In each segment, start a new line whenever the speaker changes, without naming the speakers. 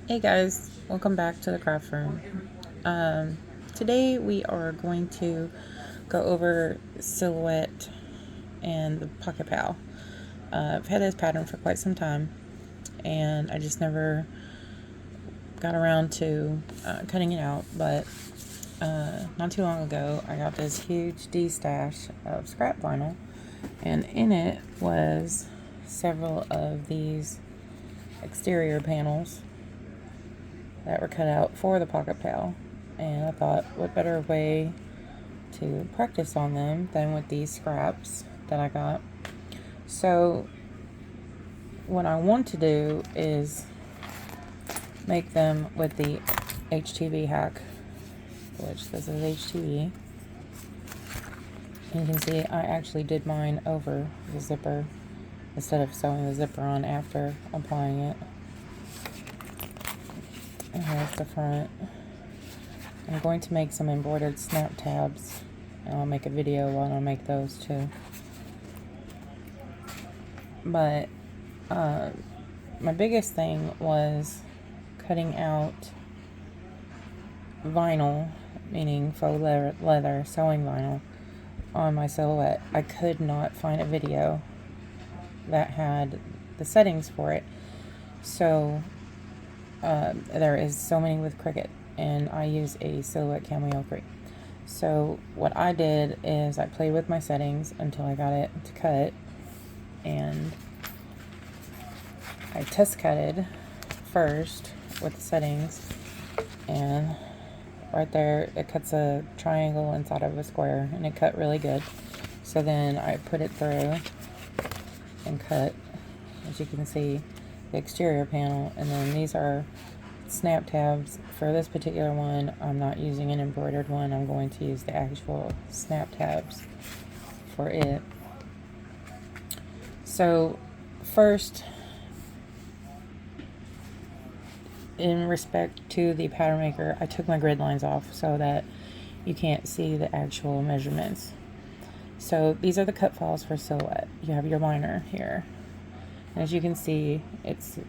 Hey guys, welcome back to the craft room. Today we are going to go over silhouette and the pocket pal. I've had this pattern for quite some time, and I just never got around to cutting it out. But not too long ago, I got this huge D stash of scrap vinyl, and in it was several of these exterior panels that were cut out for the pocket pal, and I thought what better way to practice on them than with these scraps that I got. So what I want to do is make them with the HTV Hack, which this is HTV. And you can see I actually did mine over the zipper instead of sewing the zipper on after applying it. And here's the front. I'm going to make some embroidered snap tabs, and I'll make a video while I make those too. But my biggest thing was cutting out vinyl, meaning faux leather sewing vinyl, on my silhouette. I could not find a video that had the settings for it. So there is so many with Cricut, and I use a silhouette cameo 3. So what I did is I played with my settings until I got it to cut, and I test cutted first with the settings, and right there it cuts a triangle inside of a square, and it cut really good. So then I put it through and cut, as you can see, the exterior panel. And then these are snap tabs. For this particular one, I'm not using an embroidered one. I'm going to use the actual snap tabs for it. So first, in respect to the pattern maker, I took my grid lines off so that you can't see the actual measurements. So these are the cut files for silhouette. You have your liner here. And as you can see, it's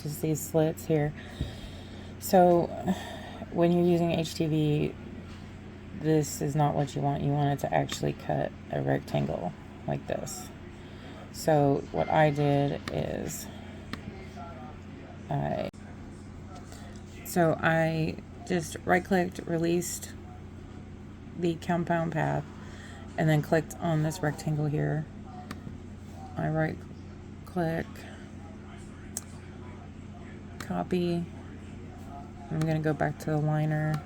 just these slits here. So when you're using HTV, this is not what you want. You want it to actually cut a rectangle like this. So what I did is I just right-clicked, released the compound path, and then clicked on this rectangle here. I right-click, copy. I'm going to go back to the liner,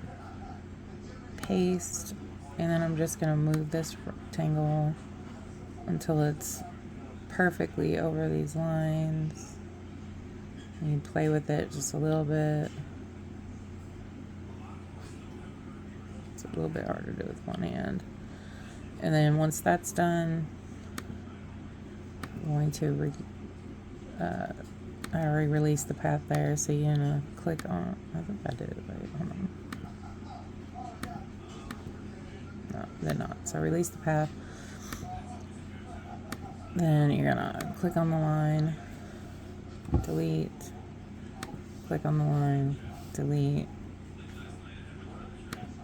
paste, and then I'm just going to move this rectangle until it's perfectly over these lines. You play with it just a little bit. It's a little bit harder to do with one hand. And then once that's done, I'm going to I already released the path there, so you're gonna click on. I think I did it right. Hold on. No, did not. So release the path. Then you're gonna click on the line, delete, click on the line, delete,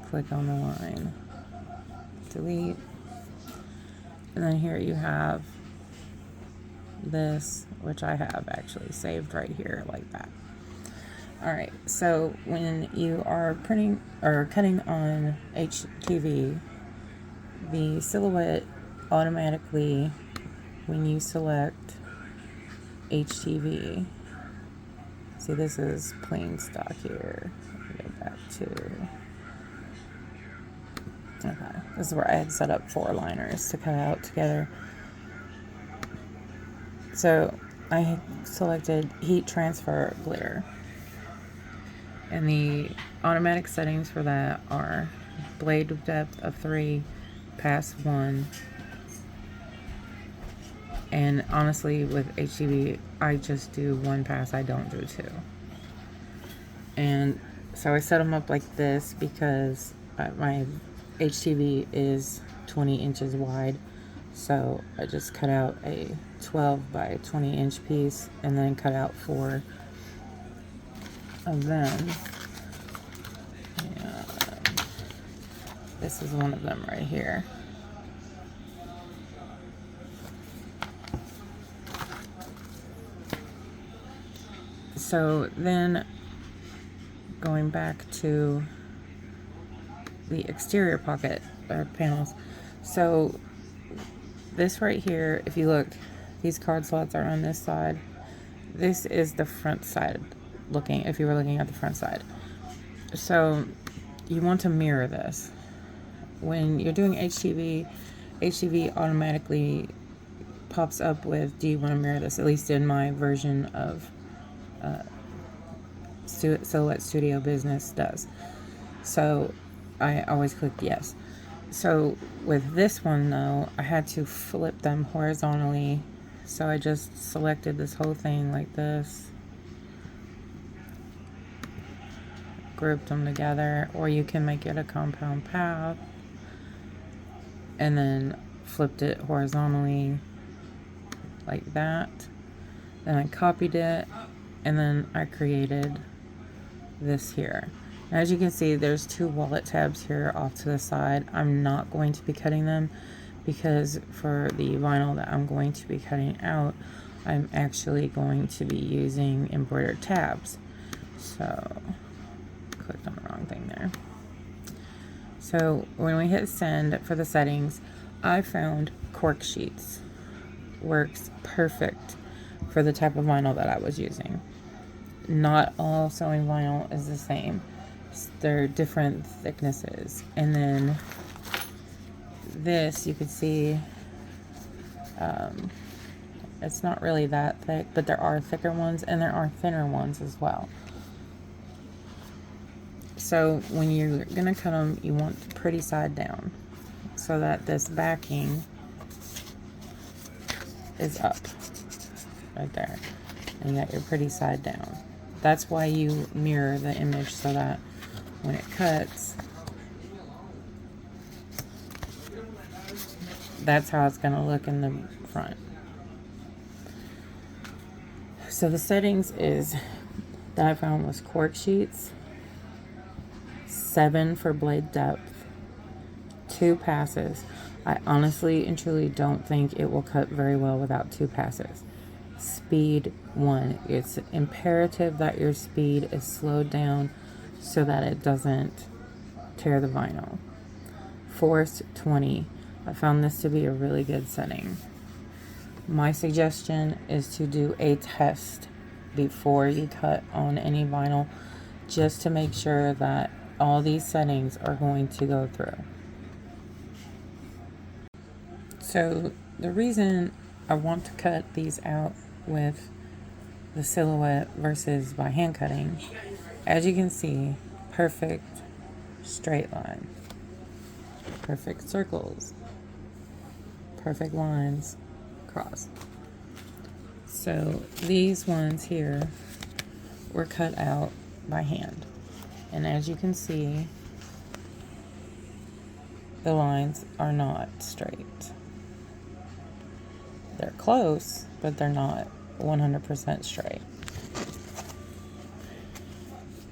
click on the line, delete, and then here you have this, which I have actually saved right here like that. Alright, so when you are printing or cutting on HTV, the silhouette automatically, when you select HTV, see, this is plain stock here. Let me go back to, okay, this is where I had set up 4 liners to cut out together. So I selected heat transfer glitter, and the automatic settings for that are blade depth of 3, pass 1, and honestly with HTV I just do 1 pass, I don't do 2. And so I set them up like this because my HTV is 20 inches wide, so I just cut out a 12 by 20 inch piece and then cut out 4 of them. And this is one of them right here. So then going back to the exterior pocket or panels. So this right here, if you look, these card slots are on this side. This is the front side looking, if you were looking at the front side. So you want to mirror this. When you're doing HTV automatically pops up with, do you want to mirror this? At least in my version of Silhouette Studio Business does. So I always clicked yes. So with this one though, I had to flip them horizontally. So I just selected this whole thing like this, grouped them together, or you can make it a compound path and then flipped it horizontally like that. Then I copied it and then I created this here. As you can see, there's 2 wallet tabs here off to the side. I'm not going to be cutting them because for the vinyl that I'm going to be cutting out, I'm actually going to be using embroidered tabs. So, clicked on the wrong thing there. So, when we hit send for the settings, I found cork sheets. Works perfect for the type of vinyl that I was using. Not all sewing vinyl is the same. They're different thicknesses. And then this, you can see, it's not really that thick, but there are thicker ones and there are thinner ones as well. So when you're gonna cut them, you want the pretty side down so that this backing is up right there, and you got your pretty side down. That's why you mirror the image, so that when it cuts, that's how it's going to look in the front. So the settings is that I found was cork sheets, 7 for blade depth, 2 passes. I honestly and truly don't think it will cut very well without 2 passes. Speed 1. It's imperative that your speed is slowed down so that it doesn't tear the vinyl. Force 20. I found this to be a really good setting. My suggestion is to do a test before you cut on any vinyl, just to make sure that all these settings are going to go through. So the reason I want to cut these out with the Silhouette versus by hand cutting, as you can see, perfect straight line, perfect circles, perfect lines crossed. So these ones here were cut out by hand, and as you can see, the lines are not straight. They're close, but they're not 100% straight.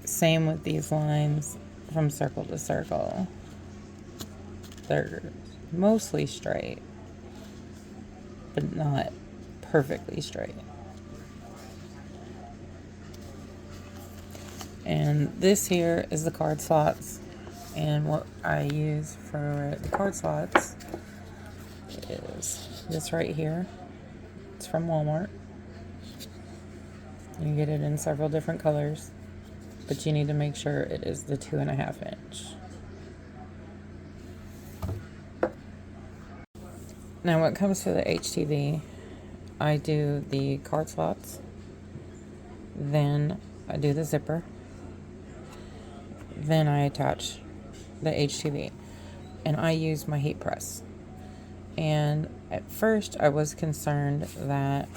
Same with these lines from circle to circle. They're mostly straight, but not perfectly straight. And this here is the card slots, and what I use for the card slots is this right here. It's from Walmart. You get it in several different colors, but you need to make sure it is the 2.5 inch. Now when it comes to the HTV, I do the card slots, then I do the zipper, then I attach the HTV, and I use my heat press. And at first I was concerned that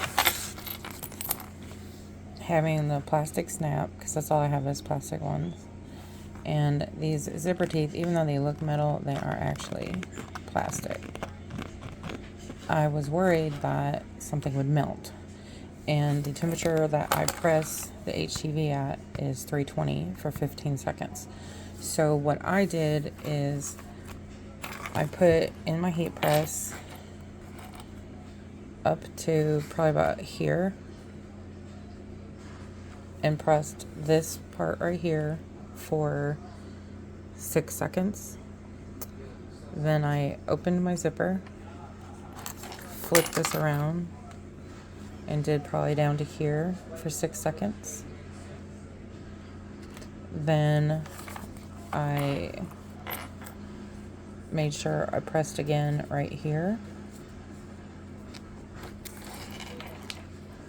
having the plastic snap, because that's all I have is plastic ones, and these zipper teeth, even though they look metal, they are actually plastic. I was worried that something would melt. And the temperature that I press the HTV at is 320 for 15 seconds. So what I did is I put in my heat press up to probably about here and pressed this part right here for 6 seconds. Then I opened my zipper, flipped this around, and did probably down to here for 6 seconds. Then I made sure I pressed again right here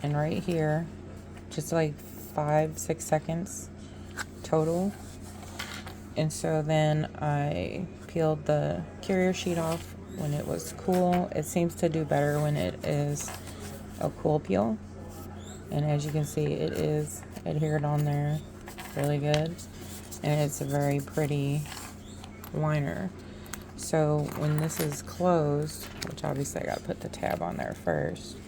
and right here, just like 5-6 seconds total. And so then I peeled the carrier sheet off when it was cool. It seems to do better when it is a cool peel, and as you can see, it is adhered on there really good, and it's a very pretty liner. So when this is closed, which obviously I gotta put the tab on there first,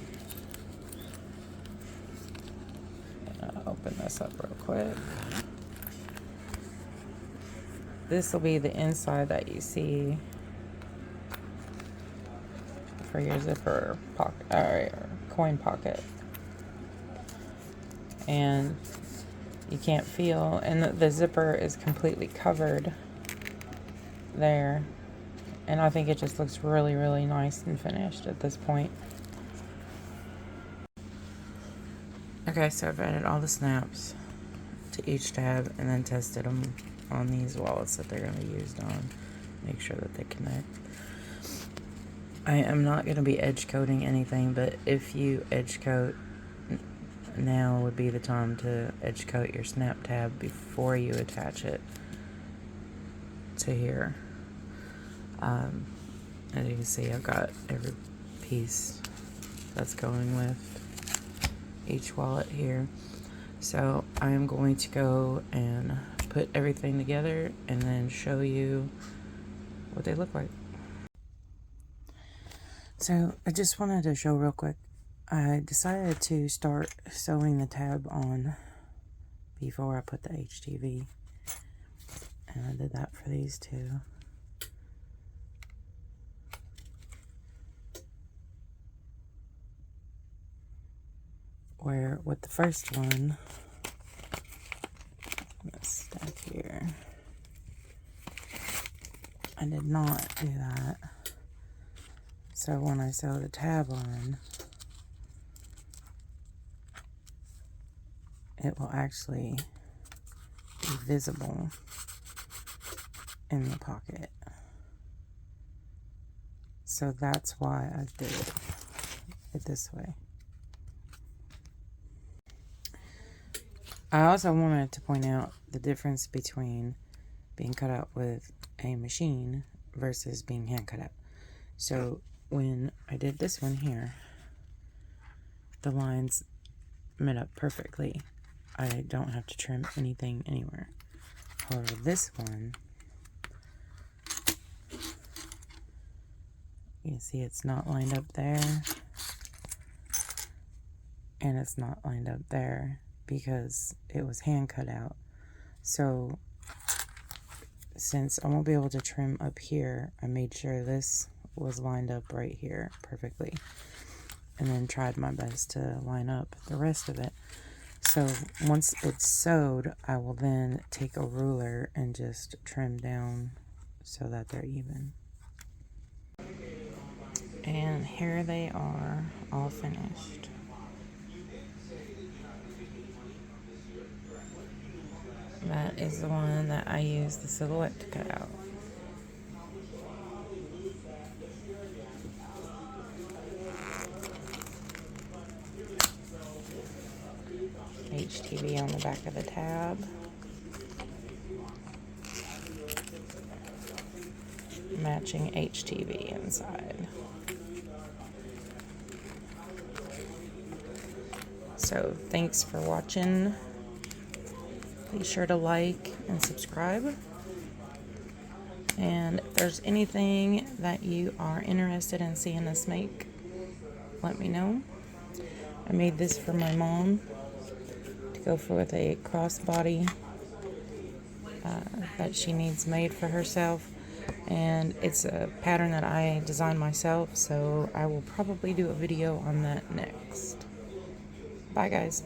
open this up real quick. This will be the inside that you see for your zipper pocket, or coin pocket. And you can't feel, and the zipper is completely covered there. And I think it just looks really, really nice and finished at this point. Okay, so I've added all the snaps to each tab and then tested them on these wallets that they're going to be used on. Make sure that they connect. I am not going to be edge coating anything, but if you edge coat, now would be the time to edge coat your snap tab before you attach it to here. As you can see, I've got every piece that's going with each wallet here. So I am going to go and put everything together and then show you what they look like. So I just wanted to show real quick, I decided to start sewing the tab on before I put the HTV, and I did that for these two. Where with the first one, let's stack here, I did not do that. So when I sew the tab on, it will actually be visible in the pocket. So that's why I did it this way. I also wanted to point out the difference between being cut out with a machine versus being hand cut out. So when I did this one here, the lines met up perfectly. I don't have to trim anything anywhere. However, this one, you can see it's not lined up there, and it's not lined up there because it was hand cut out. So since I won't be able to trim up here, I made sure this was lined up right here perfectly, and then tried my best to line up the rest of it. So once it's sewed, I will then take a ruler and just trim down so that they're even. And here they are, all finished. That is the one that I used the silhouette to cut out. HTV on the back of the tab. Matching HTV inside. So thanks for watching. Be sure to like and subscribe. And if there's anything that you are interested in seeing us make, let me know. I made this for my mom to go for with a crossbody that she needs made for herself. And it's a pattern that I designed myself, so I will probably do a video on that next. Bye guys.